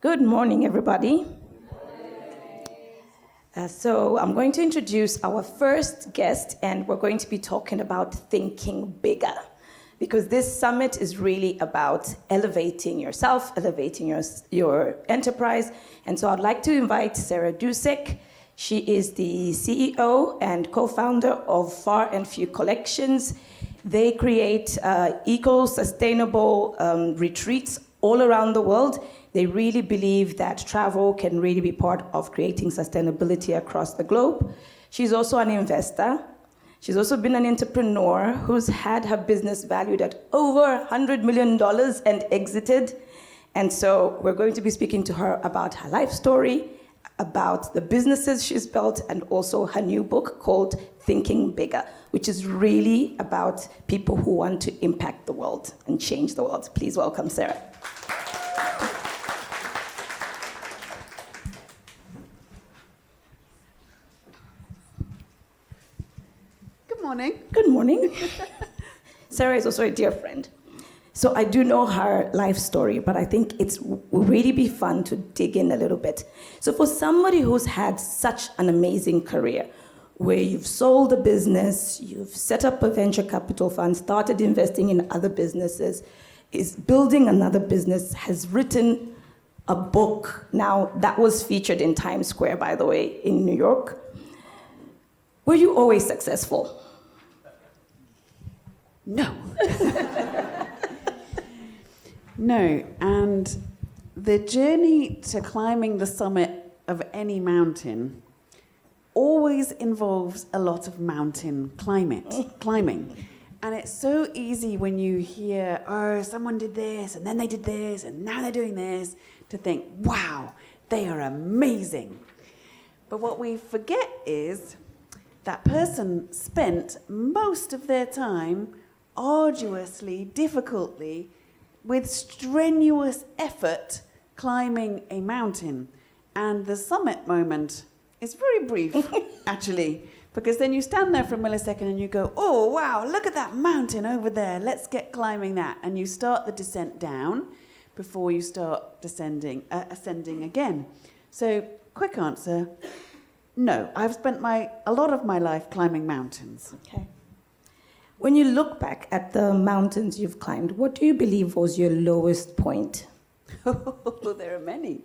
Good morning, everybody. So I'm going to introduce our first guest, and we're going to be talking about thinking bigger, because this summit is really about elevating yourself, elevating your enterprise. And so I'd like to invite Sarah Dusek. She is the CEO and co-founder of Far and Few Collections. They create eco-sustainable retreats all around the world. They really believe that travel can really be part of creating sustainability across the globe. She's also an investor. She's also been an entrepreneur who's had her business valued at over $100 million and exited. And so we're going to be speaking to her about her life story, about the businesses she's built, and also her new book called Thinking Bigger, which is really about people who want to impact the world and change the world. Please welcome Sarah. Morning. Good morning. Sarah is also a dear friend. So I do know her life story, but I think it will really be fun to dig in a little bit. So for somebody who's had such an amazing career, where you've sold a business, you've set up a venture capital fund, started investing in other businesses, is building another business, has written a book. Now, that was featured in Times Square, by the way, in New York. Were you always successful? No. No, and the journey to climbing the summit of any mountain always involves a lot of mountain climbing. And it's so easy when you hear, oh, someone did this, and then they did this, and now they're doing this, to think, wow, they are amazing. But what we forget is that person spent most of their time arduously, difficultly, with strenuous effort climbing a mountain. And the summit moment is very brief, actually, because then you stand there for a millisecond and you go, oh, wow, look at that mountain over there. Let's get climbing that. And you start the descent down before you start ascending again. So, quick answer, no. I've spent a lot of my life climbing mountains. Okay. When you look back at the mountains you've climbed, what do you believe was your lowest point? Oh, there are many.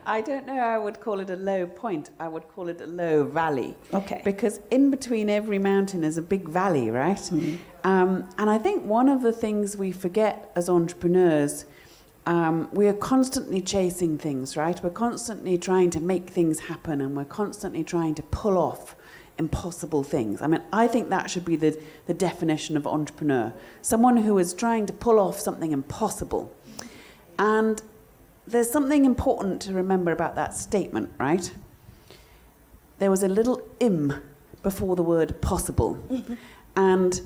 I don't know I would call it a low point. I would call it a low valley. Okay. Because in between every mountain is a big valley, right? Mm-hmm. And I think one of the things we forget as entrepreneurs, we are constantly chasing things, right? We're constantly trying to make things happen, and we're constantly trying to pull off impossible things. I mean, I think that should be the definition of entrepreneur. Someone who is trying to pull off something impossible. And there's something important to remember about that statement, right? There was a little im before the word possible. Mm-hmm. And,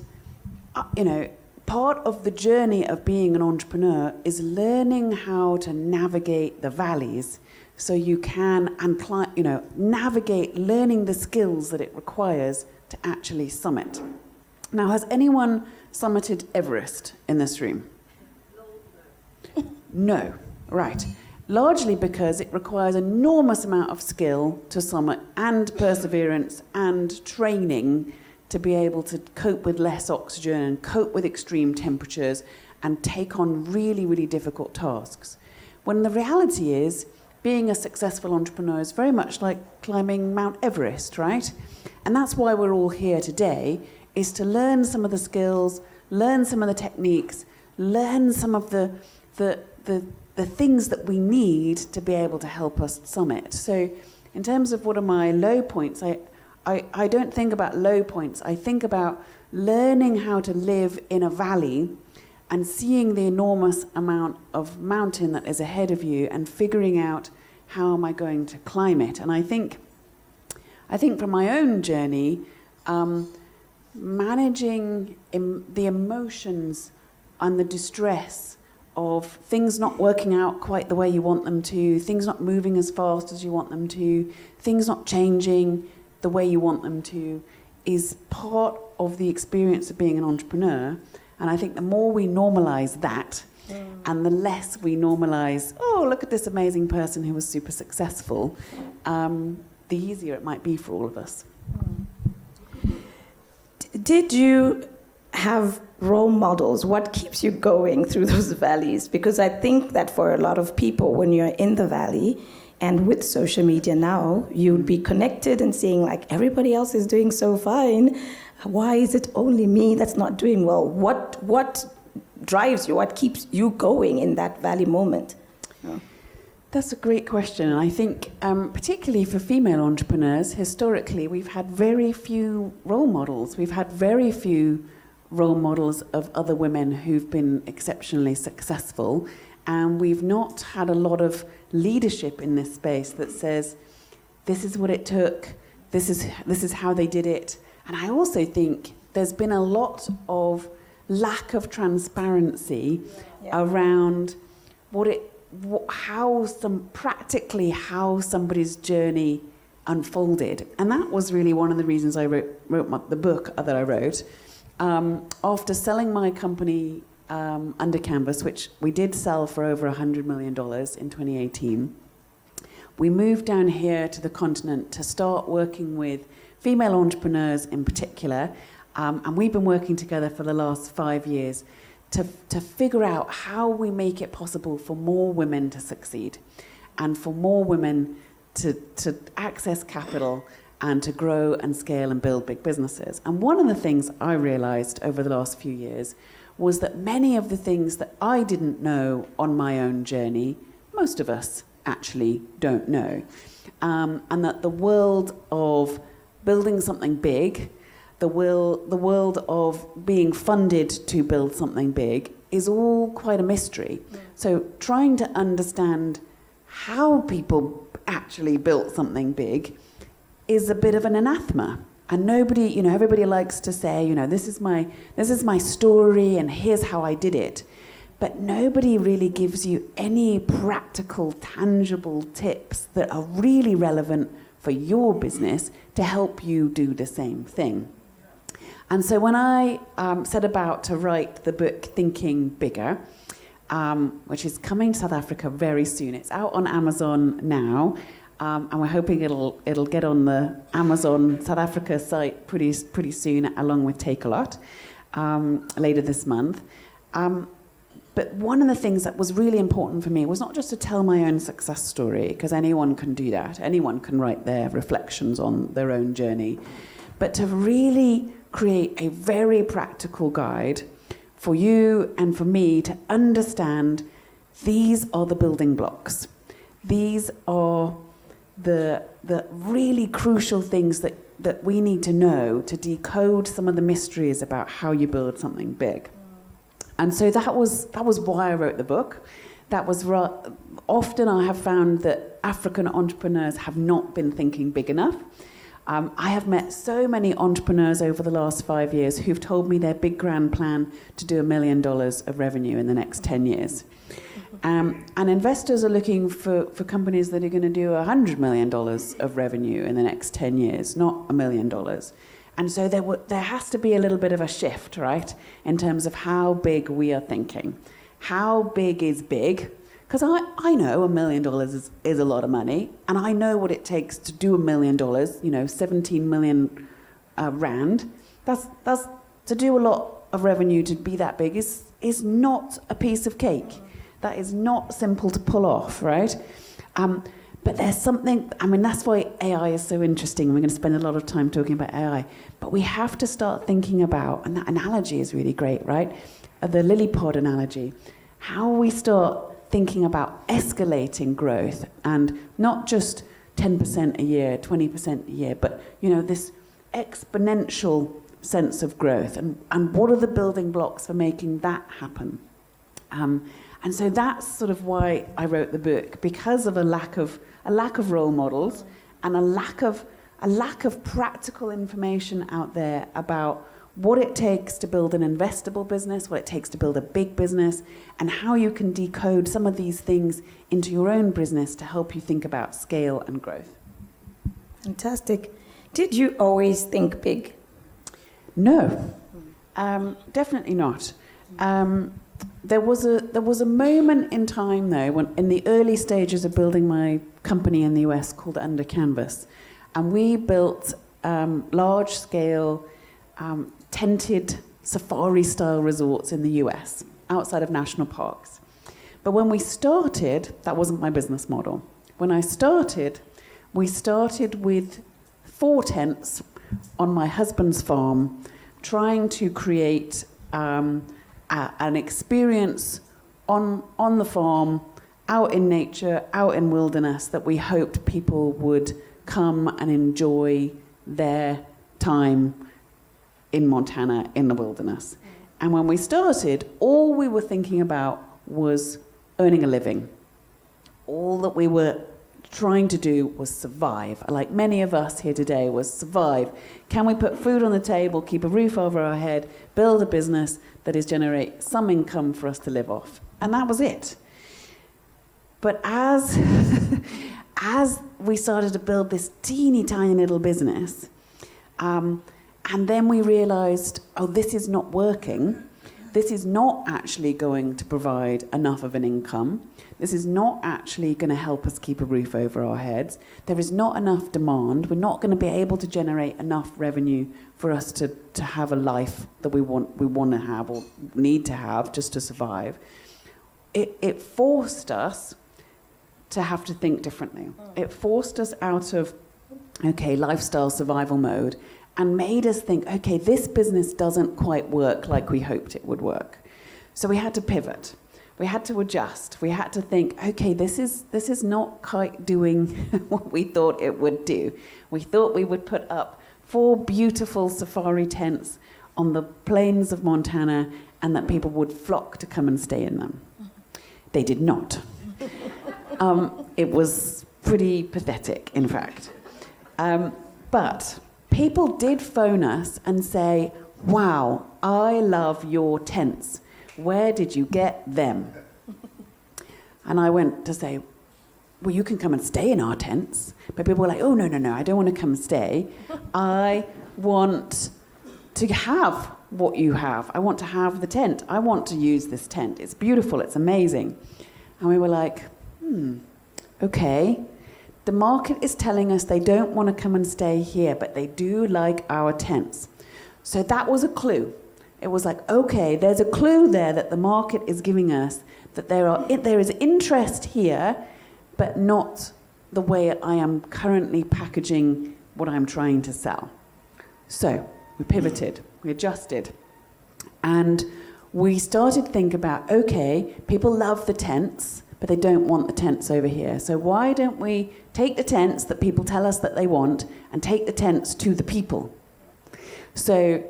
part of the journey of being an entrepreneur is learning how to navigate the valleys so you can navigate learning the skills that it requires to actually summit. Now, has anyone summited Everest in this room? No, right. Largely because it requires an enormous amount of skill to summit, and perseverance and training to be able to cope with less oxygen and cope with extreme temperatures and take on really, really difficult tasks. When the reality is, being a successful entrepreneur is very much like climbing Mount Everest, right? And that's why we're all here today, is to learn some of the skills, learn some of the techniques, learn some of the things that we need to be able to help us summit. So in terms of what are my low points, I don't think about low points. I think about learning how to live in a valley and seeing the enormous amount of mountain that is ahead of you and figuring out how am I going to climb it. And I think from my own journey, managing the emotions and the distress of things not working out quite the way you want them to, things not moving as fast as you want them to, things not changing the way you want them to, is part of the experience of being an entrepreneur. And I think the more we normalize that, And the less we normalize, oh, look at this amazing person who was super successful, the easier it might be for all of us. Did you have role models? What keeps you going through those valleys? Because I think that for a lot of people, when you're in the valley, and with social media now, you'd be connected and seeing like everybody else is doing so fine. Why is it only me that's not doing well? What drives you? What keeps you going in that valley moment? That's a great question. And I think particularly for female entrepreneurs, historically, we've had very few role models. We've had very few role models of other women who've been exceptionally successful. And we've not had a lot of leadership in this space that says, this is what it took, this is how they did it. And I also think there's been a lot of lack of transparency around how somebody's journey unfolded. And that was really one of the reasons I wrote the book that I wrote. After selling my company Under Canvas, which we did sell for over $100 million in 2018, we moved down here to the continent to start working with female entrepreneurs in particular, and we've been working together for the last 5 years to figure out how we make it possible for more women to succeed and for more women to access capital and to grow and scale and build big businesses. And one of the things I realized over the last few years was that many of the things that I didn't know on my own journey, most of us actually don't know. And that the world of building something big, the world of being funded to build something big is all quite a mystery. So trying to understand how people actually built something big is a bit of an anathema. And nobody, everybody likes to say, this is my story and here's how I did it. But nobody really gives you any practical, tangible tips that are really relevant for your business to help you do the same thing. And so when I set about to write the book Thinking Bigger, which is coming to South Africa very soon, it's out on Amazon now, and we're hoping it'll get on the Amazon South Africa site pretty soon, along with Takealot, later this month. But one of the things that was really important for me was not just to tell my own success story, because anyone can do that. Anyone can write their reflections on their own journey. But to really create a very practical guide for you and for me to understand these are the building blocks. These are the really crucial things that we need to know to decode some of the mysteries about how you build something big. And so that was why I wrote the book. That was often I have found that African entrepreneurs have not been thinking big enough. I have met so many entrepreneurs over the last 5 years who've told me their big grand plan to do $1 million of revenue in the next 10 years. And investors are looking for companies that are going to do $100 million of revenue in the next 10 years, not $1 million. And so there has to be a little bit of a shift, right, in terms of how big we are thinking. How big is big? Because I know $1 million is a lot of money, and I know what it takes to do $1 million, 17 million rand. That's to do a lot of revenue to be that big is not a piece of cake. That is not simple to pull off, right? But there's something, that's why AI is so interesting. We're going to spend a lot of time talking about AI. But we have to start thinking about, and that analogy is really great, right? The lily pod analogy. How we start thinking about escalating growth and not just 10% a year, 20% a year, but, this exponential sense of growth. And what are the building blocks for making that happen? And so that's sort of why I wrote the book, because of a lack of role models and a lack of practical information out there about what it takes to build an investable business, what it takes to build a big business, and how you can decode some of these things into your own business to help you think about scale and growth. Fantastic. Did you always think big? No, definitely not. there was a moment in time, though, when in the early stages of building my company in the US called Under Canvas, and we built large-scale tented safari-style resorts in the US, outside of national parks. But when we started, that wasn't my business model. When I started, we started with 4 tents on my husband's farm, trying to create an experience on the farm, out in nature, out in wilderness, that we hoped people would come and enjoy their time in Montana, in the wilderness. And when we started, all we were thinking about was earning a living. All that we were trying to do was survive. Like many of us here today, was survive. Can we put food on the table, keep a roof over our head, build a business that is generate some income for us to live off? And that was it. But as we started to build this teeny tiny little business, and then we realized, oh, this is not working. This is not actually going to provide enough of an income. This is not actually going to help us keep a roof over our heads. There is not enough demand. We're not going to be able to generate enough revenue for us to have a life that we want to have or need to have just to survive. It forced us to have to think differently. It forced us out of, okay, lifestyle survival mode, and made us think, okay, this business doesn't quite work like we hoped it would work. So we had to pivot. We had to adjust. We had to think, okay, this is not quite doing what we thought it would do. We thought we would put up 4 beautiful safari tents on the plains of Montana and that people would flock to come and stay in them. They did not. It was pretty pathetic, in fact. But people did phone us and say, wow, I love your tents. Where did you get them? And I went to say, well, you can come and stay in our tents. But people were like, oh, no, I don't want to come and stay. I want to have what you have. I want to have the tent. I want to use this tent. It's beautiful. It's amazing. And we were like, okay. The market is telling us they don't want to come and stay here, but they do like our tents. So that was a clue. It was like, okay, there's a clue there that the market is giving us, that there is interest here, but not the way I am currently packaging what I'm trying to sell. So we pivoted, we adjusted, and we started to think about, okay, people love the tents, but they don't want the tents over here. So why don't we take the tents that people tell us that they want and take the tents to the people? So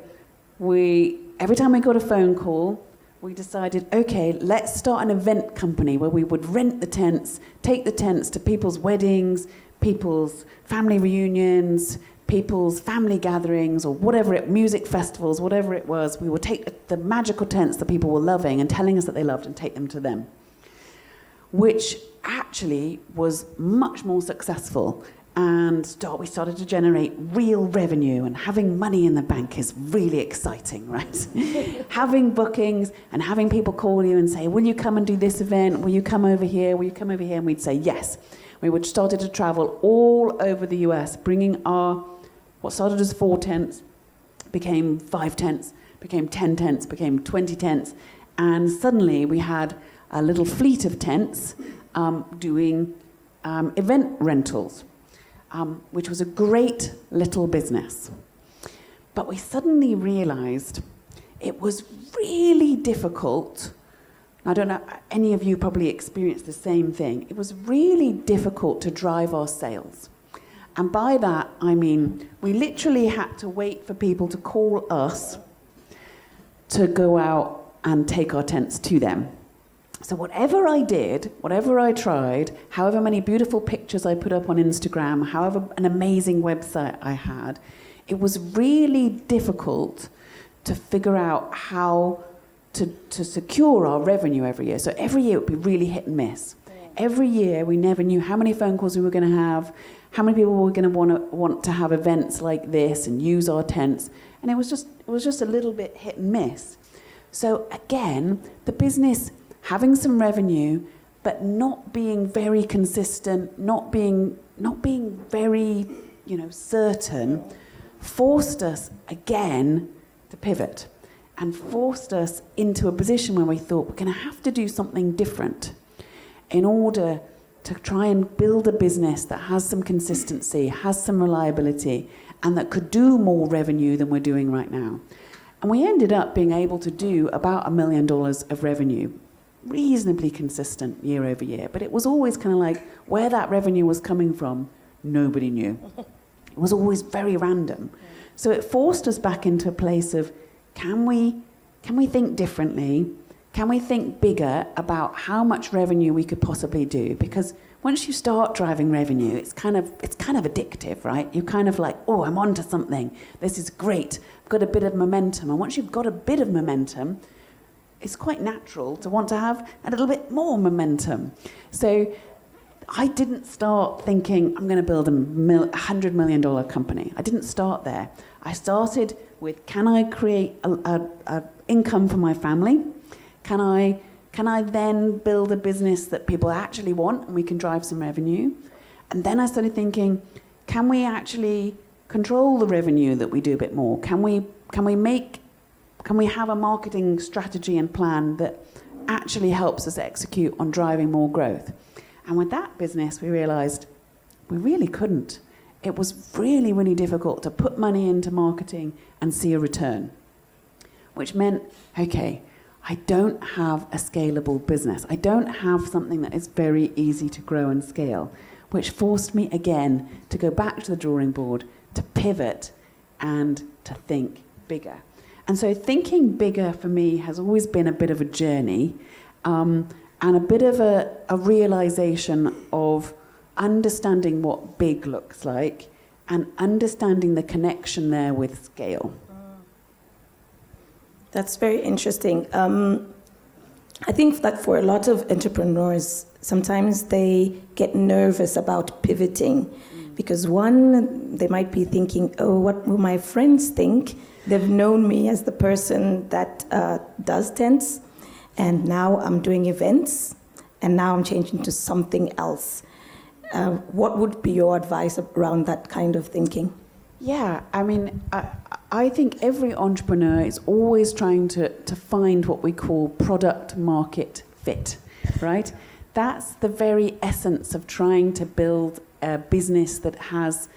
every time we got a phone call, we decided, okay, let's start an event company where we would rent the tents, take the tents to people's weddings, people's family reunions, people's family gatherings, or whatever music festivals, whatever it was. We would take the magical tents that people were loving and telling us that they loved and take them to them, which actually was much more successful. And we started to generate real revenue, and having money in the bank is really exciting, right? Having bookings and having people call you and say, will you come and do this event? Will you come over here? Will you come over here? And we'd say yes. We would started to travel all over the US, bringing what started as 4 tents, became 5 tents, became 10 tents, became 20 tents. And suddenly we had a little fleet of tents doing event rentals. Which was a great little business. But we suddenly realized it was really difficult. I don't know, any of you probably experienced the same thing. It was really difficult to drive our sales. And by that, I mean, we literally had to wait for people to call us to go out and take our tents to them. So whatever I did, whatever I tried, however many beautiful pictures I put up on Instagram, however an amazing website I had, it was really difficult to figure out how to secure our revenue every year. So every year it would be really hit and miss. Every year we never knew how many phone calls we were going to have, how many people were going to want to have events like this and use our tents, and it was just a little bit hit and miss. So again, the business having some revenue, but not being very consistent, not being very, certain, forced us again to pivot and forced us into a position where we thought we're going to have to do something different in order to try and build a business that has some consistency, has some reliability, and that could do more revenue than we're doing right now. And we ended up being able to do about $1 million of revenue, reasonably consistent year over year. But it was always kind of like where that revenue was coming from, nobody knew. It was always very random. So it forced us back into a place of, can we think differently? Can we think bigger about how much revenue we could possibly do? Because once you start driving revenue, it's kind of addictive, right? You're kind of like, oh, I'm onto something. This is great. I've got a bit of momentum. And once you've got a bit of momentum, it's quite natural to want to have a little bit more momentum. So I didn't start thinking, I'm going to build a $100 million company. I didn't start there. I started with, can I create a income for my family? Can I then build a business that people actually want and we can drive some revenue? And then I started thinking, can we actually control the revenue that we do a bit more? Can we have a marketing strategy and plan that actually helps us execute on driving more growth? And with that business, we realized we really couldn't. It was really, really difficult to put money into marketing and see a return, which meant, okay, I don't have a scalable business. I don't have something that is very easy to grow and scale, which forced me again to go back to the drawing board, to pivot and to think bigger. And so thinking bigger for me has always been a bit of a journey and a bit of a realization of understanding what big looks like and understanding the connection there with scale. That's very interesting. I think that for a lot of entrepreneurs, sometimes they get nervous about pivoting because one, they might be thinking, oh, what will my friends think? They've known me as the person that does tents, and now I'm doing events, and now I'm changing to something else. What would be your advice around that kind of thinking? Yeah, I mean, I think every entrepreneur is always trying to find what we call product market fit, right? That's the very essence of trying to build a business that has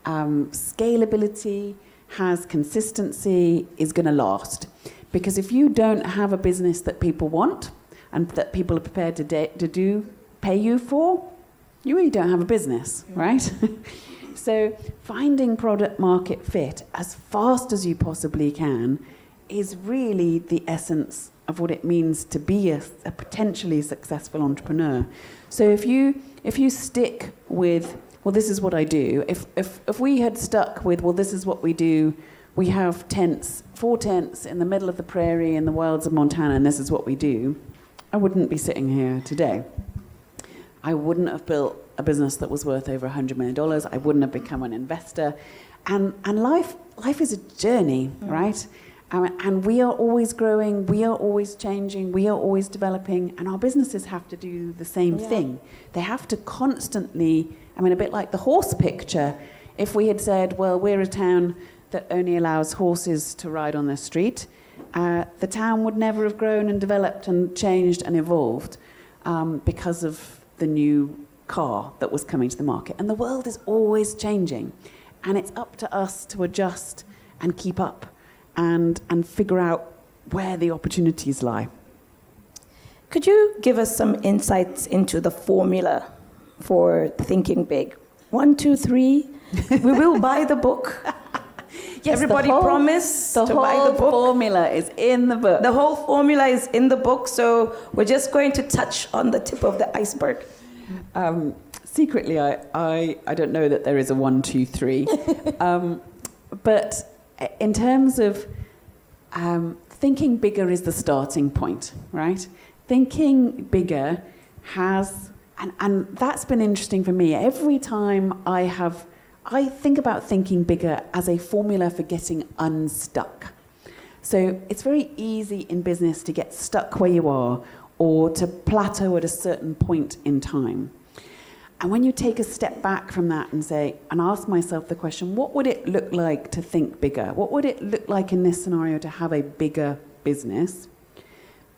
scalability, has consistency, is going to last. Because if you don't have a business that people want and that people are prepared to pay you for, you really don't have a business, right? So finding product market fit as fast as you possibly can is really the essence of what it means to be a potentially successful entrepreneur. So if you stick with, well, this is what I do, if we had stuck with, well, this is what we do, we have tents, 4 tents in the middle of the prairie in the wilds of Montana, and this is what we do, I wouldn't be sitting here today. I wouldn't have built a business that was worth over $100 million. I wouldn't have become an investor. And life is a journey, right? And we are always growing, we are always changing, we are always developing, and our businesses have to do the same thing. They have to constantly, a bit like the horse picture. If we had said, well, we're a town that only allows horses to ride on the street, the town would never have grown and developed and changed and evolved because of the new car that was coming to the market. And the world is always changing. And it's up to us to adjust and keep up and figure out where the opportunities lie. Could you give us some insights into the formula for thinking big? 1, 2, 3, we will buy the book. Yes, everybody promise to buy the book. The whole formula is in the book. The whole formula is in the book, so we're just going to touch on the tip of the iceberg. Secretly, I don't know that there is a 1, 2, 3. But in terms of thinking bigger is the starting point, right? Thinking bigger has, and that's been interesting for me. Every time I think about thinking bigger as a formula for getting unstuck. So it's very easy in business to get stuck where you are or to plateau at a certain point in time. And when you take a step back from that and say, and ask myself the question, what would it look like to think bigger? What would it look like in this scenario to have a bigger business?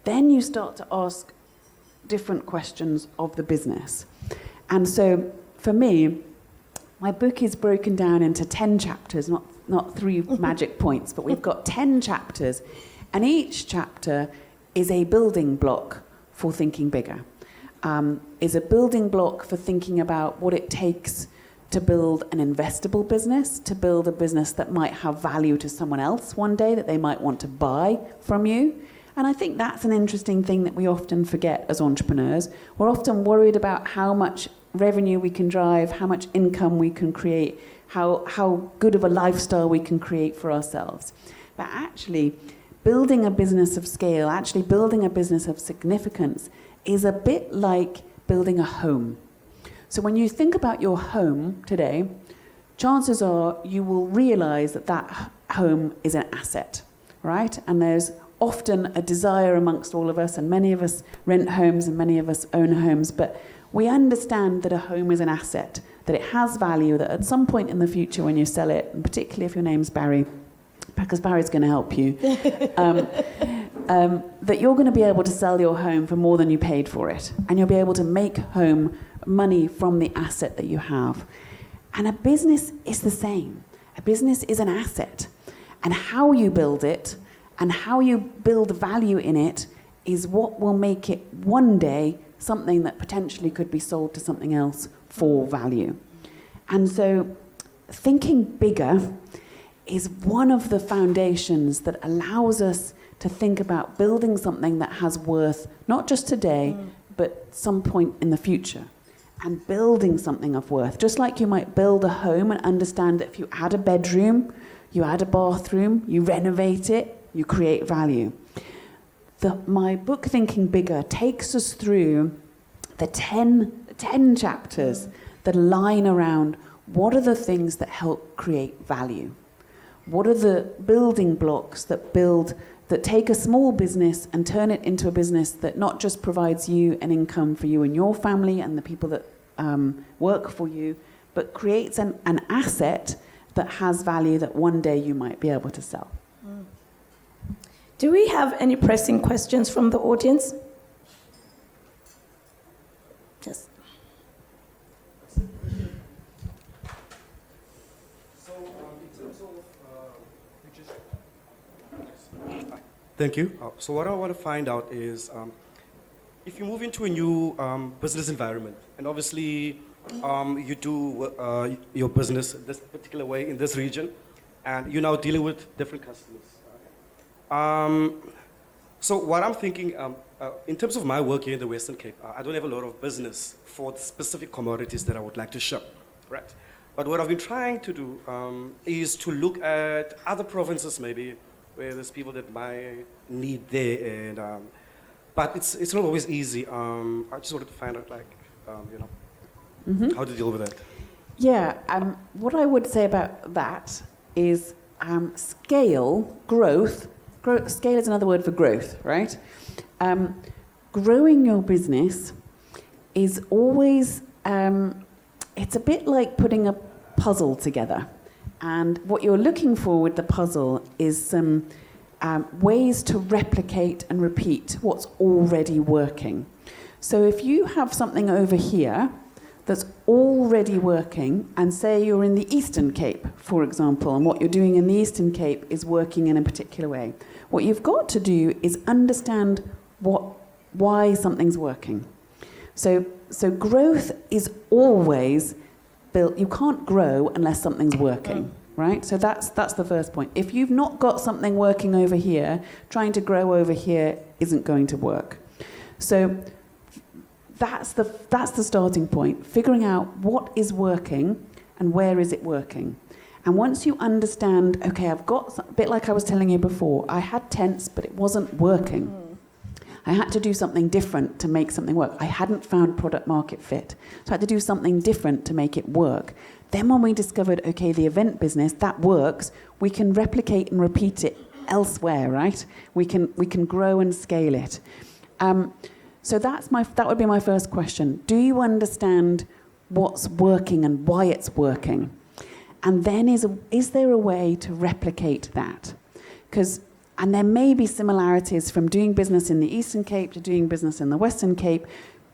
Then you start to ask different questions of the business. And so for me, my book is broken down into 10 chapters, not 3 magic points, but we've got 10 chapters. And each chapter is a building block for thinking bigger. Is a building block for thinking about what it takes to build an investable business, to build a business that might have value to someone else one day, that they might want to buy from you. And I think that's an interesting thing that we often forget as entrepreneurs. We're often worried about how much revenue we can drive, how much income we can create, how good of a lifestyle we can create for ourselves. But actually, building a business of scale, actually building a business of significance is a bit like building a home. So when you think about your home today, chances are you will realize that that home is an asset, right? And there's often a desire amongst all of us, and many of us rent homes and many of us own homes, but we understand that a home is an asset, that it has value, that at some point in the future when you sell it, and particularly if your name's Barry, because Barry's going to help you, that you're going to be able to sell your home for more than you paid for it, and you'll be able to make home money from the asset that you have. And a business is the same. A business is an asset, and how you build it and how you build value in it is what will make it one day something that potentially could be sold to something else for value. And so thinking bigger is one of the foundations that allows us to think about building something that has worth, not just today, but some point in the future. And building something of worth. Just like you might build a home and understand that if you add a bedroom, you add a bathroom, you renovate it, you create value. My book, Thinking Bigger, takes us through the 10 chapters that line around what are the things that help create value. What are the building blocks that take a small business and turn it into a business that not just provides you an income for you and your family and the people that work for you, but creates an asset that has value that one day you might be able to sell. Do we have any pressing questions from the audience? Yes. Thank you. So what I want to find out is if you move into a new business environment, and obviously you do your business this particular way in this region, and you're now dealing with different customers. So what I'm thinking, in terms of my work here in the Western Cape, I don't have a lot of business for the specific commodities that I would like to ship, right? But what I've been trying to do is to look at other provinces maybe, where there's people that might need there, and but it's not always easy. I just wanted to find out, how to deal with that. Yeah, what I would say about that is scale, growth. Scale is another word for growth, right? Growing your business is always, it's a bit like putting a puzzle together. And what you're looking for with the puzzle is some ways to replicate and repeat what's already working. So if you have something over here that's already working, and say you're in the Eastern Cape, for example, and what you're doing in the Eastern Cape is working in a particular way, what you've got to do is understand why something's working. So growth is always built. You can't grow unless something's working, right? So that's the first point. If you've not got something working over here, trying to grow over here isn't going to work. So that's the starting point, figuring out what is working and where is it working. And once you understand, okay, I've got a bit like I was telling you before, I had tents, but it wasn't working. I had to do something different to make something work. I hadn't found product market fit. So I had to do something different to make it work. Then when we discovered, okay, the event business, that works, we can replicate and repeat it elsewhere, right? We can grow and scale it. So that would be my first question. Do you understand what's working and why it's working? And then is there a way to replicate that? And there may be similarities from doing business in the Eastern Cape to doing business in the Western Cape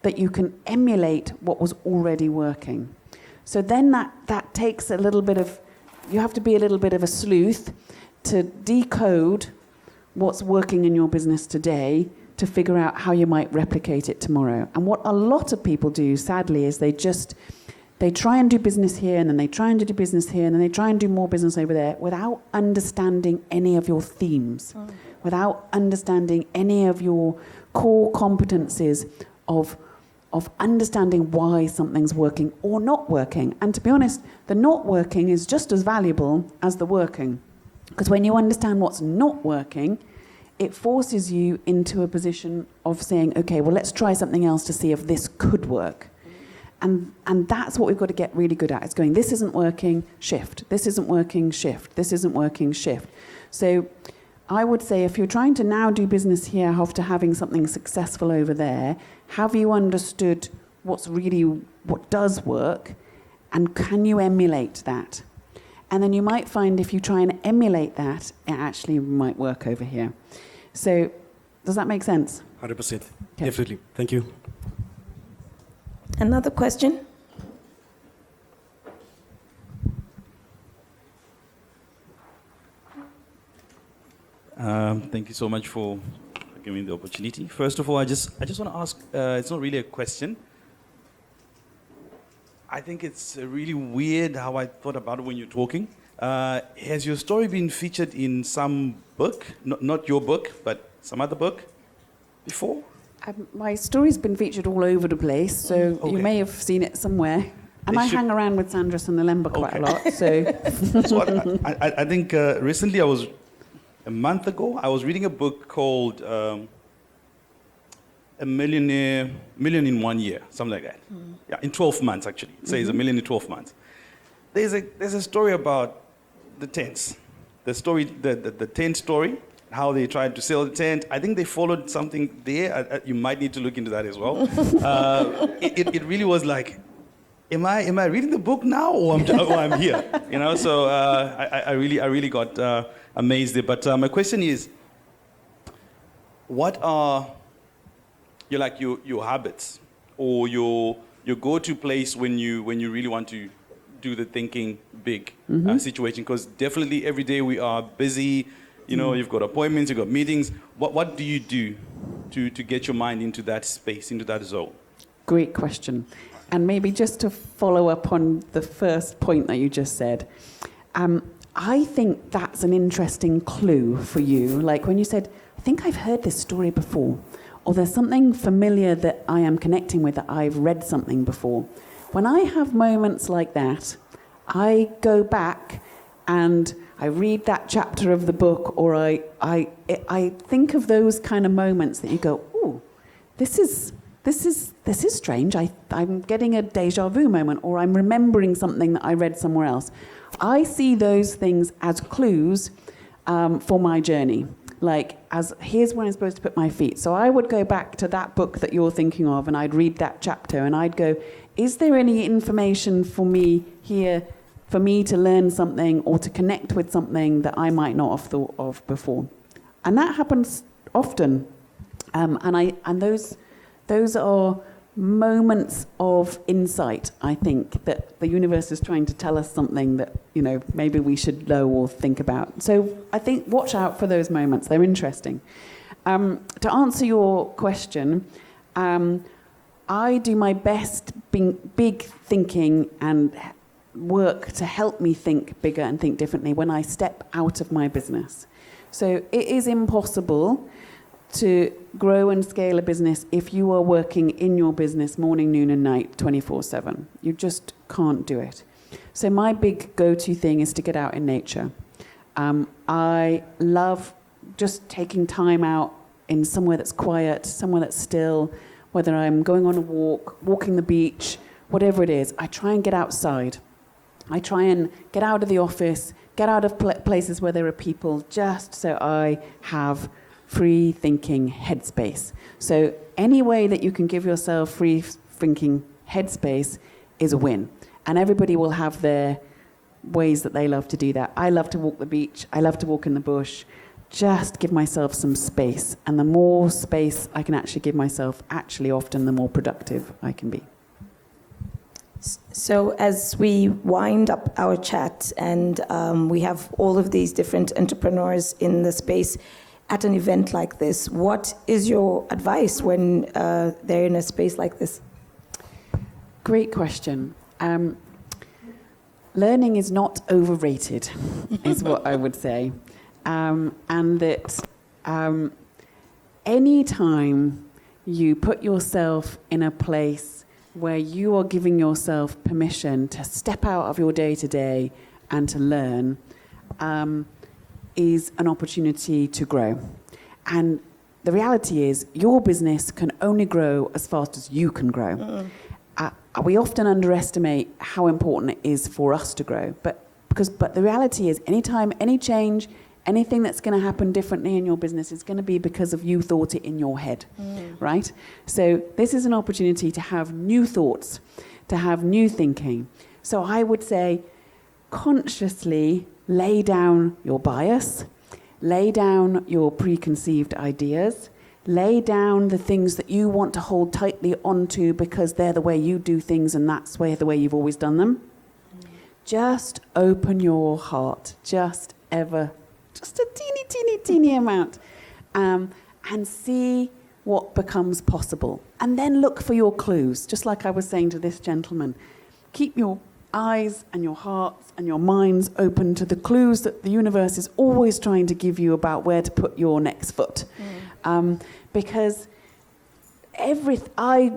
that you can emulate what was already working. So then that takes a little bit of, you have to be a little bit of a sleuth to decode what's working in your business today to figure out how you might replicate it tomorrow. And what a lot of people do, sadly, is they try and do business here, and then they try and do business here, and then they try and do more business over there without understanding any of your themes, without understanding any of your core competencies of understanding why something's working or not working. And to be honest, the not working is just as valuable as the working. Because when you understand what's not working, it forces you into a position of saying, okay, well, let's try something else to see if this could work. And that's what we've got to get really good at. It's going, this isn't working, shift. This isn't working, shift. This isn't working, shift. So I would say if you're trying to now do business here after having something successful over there, have you understood what does work, and can you emulate that? And then you might find if you try and emulate that, it actually might work over here. So does that make sense? 100%. Okay. Definitely. Thank you. Another question? Thank you so much for giving me the opportunity. First of all, I just want to ask, it's not really a question. I think it's really weird how I thought about it when you're talking. Has your story been featured in some book, not your book, but some other book before? My story's been featured all over the place, so Okay. you may have seen it somewhere. And They I should- hang around with Sandra and Lelemba quite a lot, so... So I think recently a month ago, I was reading a book called A Million in 1 Year, something like that. Yeah, in 12 months, actually. It says a million in 12 months. There's a story about the tents. The tent story, how they tried to sell the tent. I think they followed something there. You might need to look into that as well. It really was like, am I reading the book now, or I'm here? You know, so I really got amazed there. But my question is, what are your habits or your go-to place when you really want to do the thinking big situation? Because definitely every day we are busy. You know, you've got appointments, you've got meetings. What do you do to get your mind into that space, into that zone? Great question. And maybe just to follow up on the first point that you just said, I think that's an interesting clue for you. Like when you said, I think I've heard this story before, or there's something familiar that I am connecting with, that I've read something before. When I have moments like that, I go back and I read that chapter of the book, or I think of those kind of moments that you go, oh, this is strange. I'm getting a deja vu moment, or I'm remembering something that I read somewhere else. I see those things as clues for my journey. Like, as here's where I'm supposed to put my feet. So I would go back to that book that you're thinking of, and I'd read that chapter, and I'd go, is there any information for me here, for me to learn something or to connect with something that I might not have thought of before? And that happens often. And those are moments of insight, I think, that the universe is trying to tell us something that, you know, maybe we should know or think about. So I think watch out for those moments. They're interesting. To answer your question, I do my best being big thinking and work to help me think bigger and think differently when I step out of my business. So it is impossible to grow and scale a business if you are working in your business morning, noon and night 24/7. You just can't do it. So my big go-to thing is to get out in nature. I love just taking time out in somewhere that's quiet, somewhere that's still, whether I'm going on a walk, walking the beach, whatever it is. I try and get outside. I try and get out of the office, get out of places where there are people, just so I have free thinking headspace. So any way that you can give yourself free thinking headspace is a win. And everybody will have their ways that they love to do that. I love to walk the beach. I love to walk in the bush. Just give myself some space. And the more space I can actually give myself, actually often the more productive I can be. So as we wind up our chat and we have all of these different entrepreneurs in the space at an event like this, what is your advice when they're in a space like this? Great question. Learning is not overrated, is what I would say. And that any time you put yourself in a place where you are giving yourself permission to step out of your day-to-day and to learn is an opportunity to grow. And the reality is your business can only grow as fast as you can grow. We often underestimate how important it is for us to grow, but the reality is anytime, any change, anything that's going to happen differently in your business is going to be because of you thought it in your head, right? So this is an opportunity to have new thoughts, to have new thinking. So I would say consciously lay down your bias, lay down your preconceived ideas, lay down the things that you want to hold tightly onto because they're the way you do things and that's the way you've always done them. Just open your heart, just a teeny amount, and see what becomes possible. And then look for your clues, just like I was saying to this gentleman. Keep your eyes and your hearts and your minds open to the clues that the universe is always trying to give you about where to put your next foot. Because I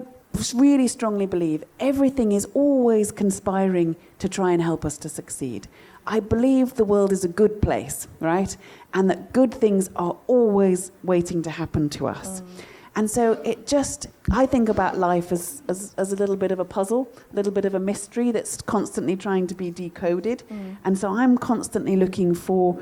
really strongly believe everything is always conspiring to try and help us to succeed. I believe the world is a good place, right? And that good things are always waiting to happen to us. And so I think about life as a little bit of a puzzle, a little bit of a mystery that's constantly trying to be decoded. And so I'm constantly looking for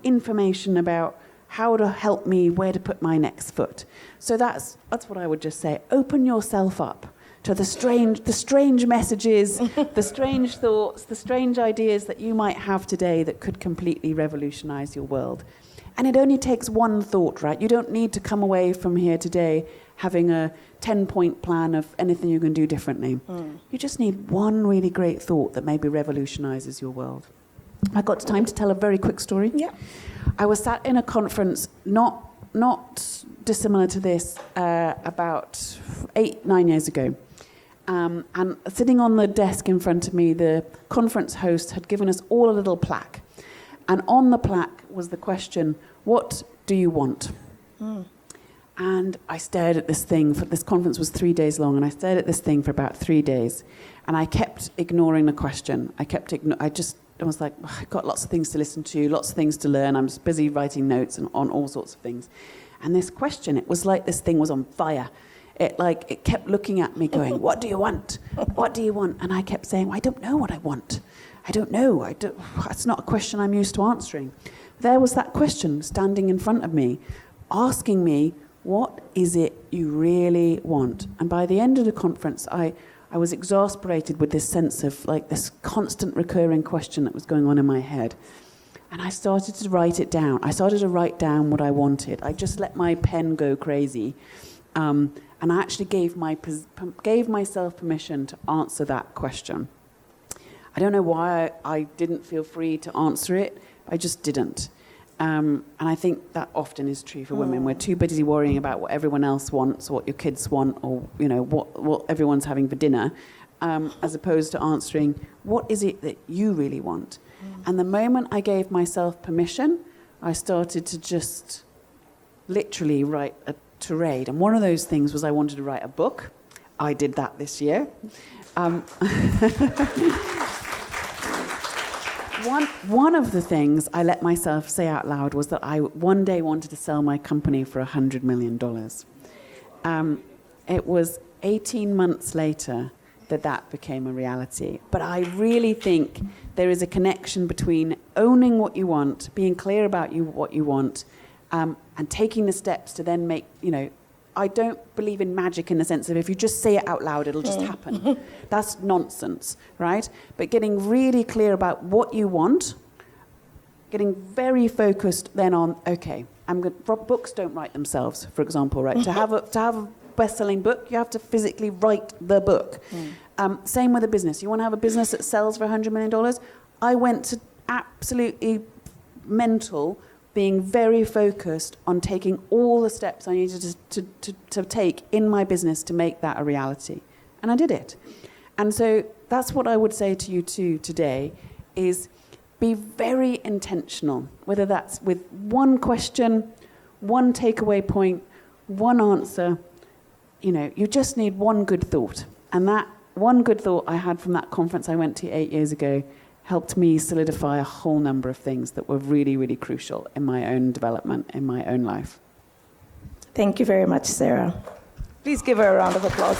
information about how to help me, where to put my next foot. So that's what I would just say. Open yourself up to the strange messages, the strange thoughts, the strange ideas that you might have today that could completely revolutionize your world. And it only takes one thought, right? You don't need to come away from here today having a 10-point plan of anything you can do differently. You just need one really great thought that maybe revolutionizes your world. I got time to tell a very quick story. Yeah. I was sat in a conference not dissimilar to this about 8-9 years ago. And sitting on the desk in front of me, the conference host had given us all a little plaque. And on the plaque was the question, what do you want? And I stared at this thing. This conference was 3 days long, and I stared at this thing for about 3 days. And I kept ignoring the question. I was like, I've got lots of things to listen to, lots of things to learn. I'm just busy writing notes and on all sorts of things. And this question, it was like this thing was on fire. It kept looking at me going, what do you want? What do you want? And I kept saying, I don't know what I want. I don't know. That's not a question I'm used to answering. There was that question standing in front of me, asking me, what is it you really want? And by the end of the conference, I was exasperated with this sense of this constant recurring question that was going on in my head. And I started to write it down. I started to write down what I wanted. I just let my pen go crazy. And I actually gave myself permission to answer that question. I don't know why I didn't feel free to answer it. I just didn't. And I think that often is true for women. We're too busy worrying about what everyone else wants, or what your kids want, or what everyone's having for dinner, as opposed to answering, what is it that you really want? And the moment I gave myself permission, I started to just literally write a tirade. And one of those things was I wanted to write a book. I did that this year. One of the things I let myself say out loud was that I one day wanted to sell my company for $100 million. It was 18 months later that became a reality. But I really think there is a connection between owning what you want, being clear about what you want, and taking the steps to then make, I don't believe in magic in the sense of if you just say it out loud, it'll just happen. That's nonsense, right? But getting really clear about what you want, getting very focused then on, okay, books don't write themselves, for example, right? To have a best-selling book, you have to physically write the book. Same with a business. You want to have a business that sells for $100 million? I went to absolutely mental, being very focused on taking all the steps I needed to take in my business to make that a reality. And I did it. And so that's what I would say to you too today, is be very intentional, whether that's with one question, one takeaway point, one answer. You just need one good thought. And that one good thought I had from that conference I went to 8 years ago helped me solidify a whole number of things that were really, really crucial in my own development, in my own life. Thank you very much, Sarah. Please give her a round of applause.